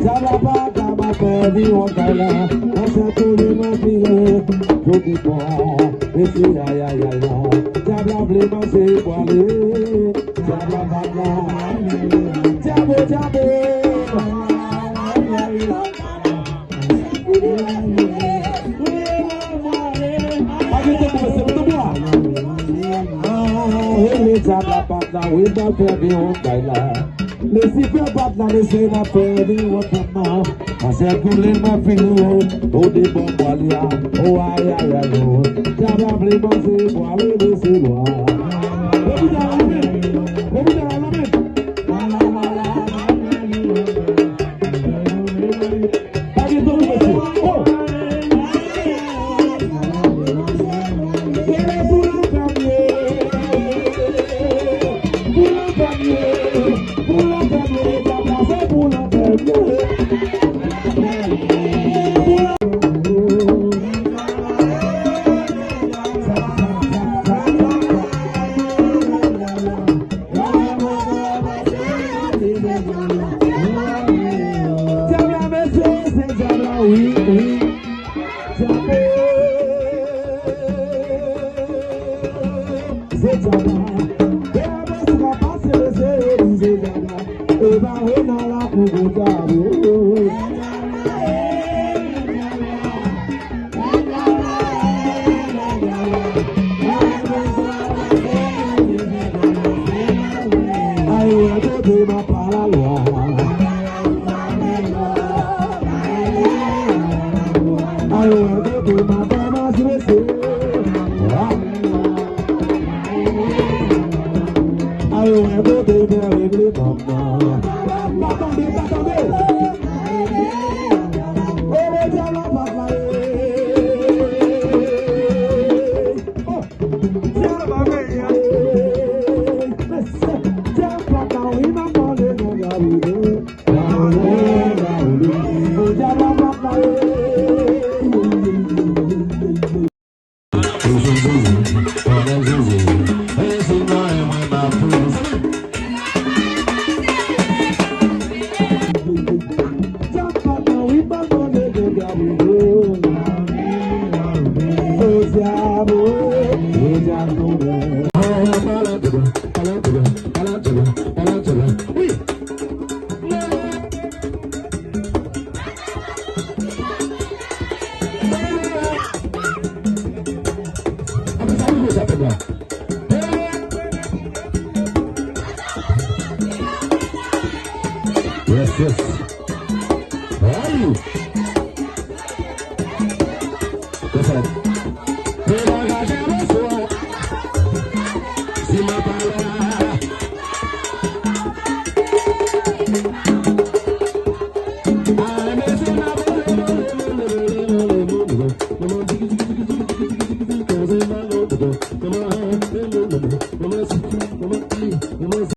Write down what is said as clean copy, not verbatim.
Jalaba kama perdi wakala, asa tuli mafile, jodi kwa, esi ya ya ya ya. Jabla blema se kwale, jabla bala, jabo jabo. Jabla bala, we ba perdi wakala. Les super battre la laisser la perdre autrement. C'est pour les mafilous, au début bolia, oh aïe aïe aïe, oh. J'avais appelé manger, boire le laisser loin.